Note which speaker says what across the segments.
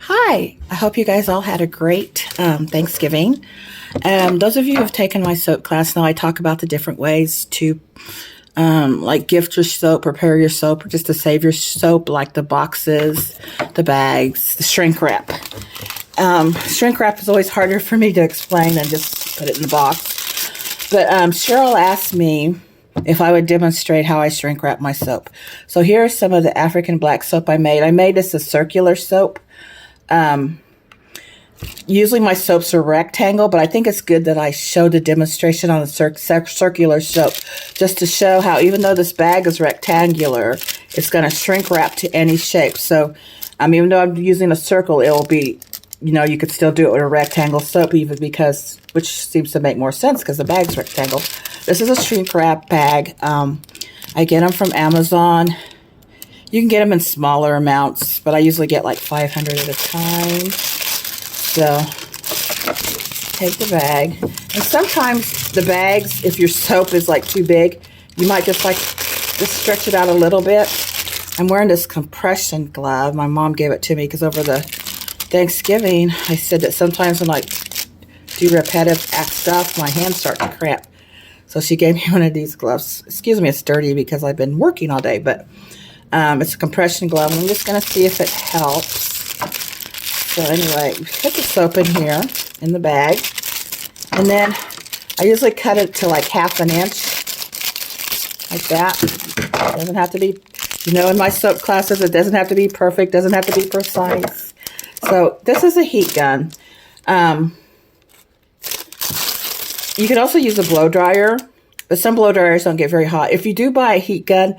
Speaker 1: Hi, I hope you guys all had a great Thanksgiving. Those of you who have taken my soap class know I talk about the different ways to like gift your soap, prepare your soap, or just to save your soap, like the boxes, the bags, the shrink wrap. Shrink wrap is always harder for me to explain than just put it in the box. But Cheryl asked me if I would demonstrate how I shrink wrap my soap. So here are some of the African black soap I made. I made this a circular soap. Usually my soaps are rectangle, but I think it's good that I show the demonstration on the circular soap just to show how even though this bag is rectangular, it's going to shrink wrap to any shape. So even though I'm using a circle, it will be, you could still do it with a rectangle soap even which seems to make more sense because the bag's rectangle. This is a shrink wrap bag. I get them from Amazon. You can get them in smaller amounts, but I usually get like 500 at a time. So take the bag. And sometimes the bags, if your soap is like too big, you might just stretch it out a little bit. I'm wearing this compression glove. My mom gave it to me because over the Thanksgiving, I said that sometimes when I do repetitive stuff, my hands start to cramp. So she gave me one of these gloves. Excuse me, it's dirty because I've been working all day, but it's a compression glove. I'm just going to see if it helps. So anyway, put the soap in here, in the bag. And then I usually cut it to like 1/2 inch, like that. It doesn't have to be, in my soap classes, it doesn't have to be perfect, doesn't have to be precise. So this is a heat gun. You can also use a blow dryer, but some blow dryers don't get very hot. If you do buy a heat gun,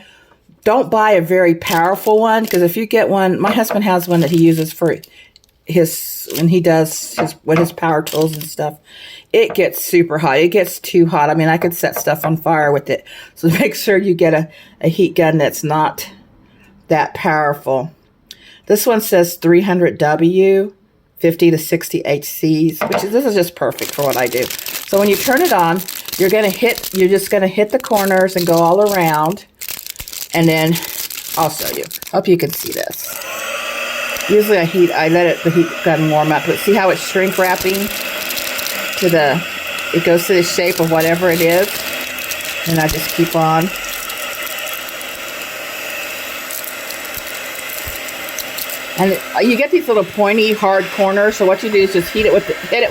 Speaker 1: don't buy a very powerful one, because if you get one, my husband has one that he uses for when he does with his power tools and stuff. It gets super hot. It gets too hot. I could set stuff on fire with it. So make sure you get a heat gun that's not that powerful. This one says 300 W, 50 to 60 HCs, this is just perfect for what I do. So when you turn it on, you're just gonna hit the corners and go all around. And then I'll show you. Hope you can see this. Usually I let the heat gun warm up, but see how it's shrink wrapping it goes to the shape of whatever it is. And I just keep on. And you get these little pointy, hard corners. So what you do is just hit it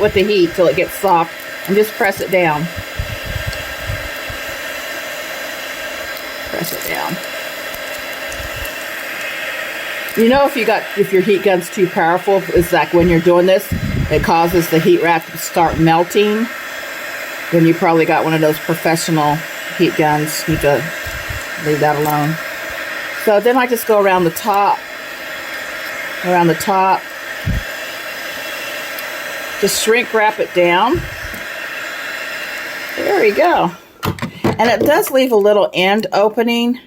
Speaker 1: with the heat till it gets soft, and just press it down. Press it down. If your heat gun's too powerful, it's like when you're doing this, it causes the heat wrap to start melting. Then you probably got one of those professional heat guns. You need to leave that alone. So then I just go around the top. Just shrink wrap it down. There we go. And it does leave a little end opening,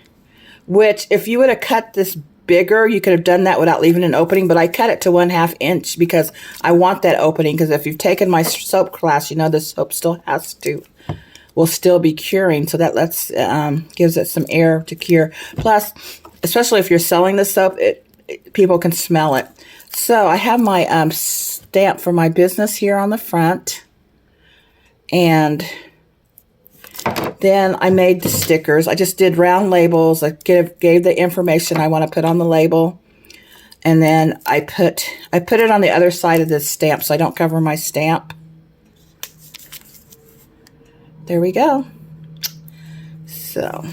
Speaker 1: which if you would have cut this bigger, you could have done that without leaving an opening, but I cut it to 1/2 inch because I want that opening, because if you've taken my soap class, the soap will still be curing, so that gives it some air to cure. Plus, especially if you're selling the soap, people can smell it. So I have my stamp for my business here on the front, and then I made the stickers. I just did round labels. I gave the information I want to put on the label. And then I put it on the other side of this stamp so I don't cover my stamp. There we go. So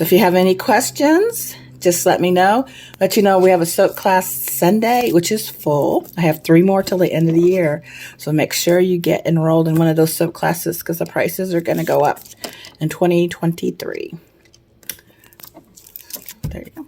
Speaker 1: if you have any questions, just let me know. Let you know we have a soap class Sunday, which is full. I have 3 more till the end of the year. So make sure you get enrolled in one of those soap classes, because the prices are going to go up in 2023. There you go.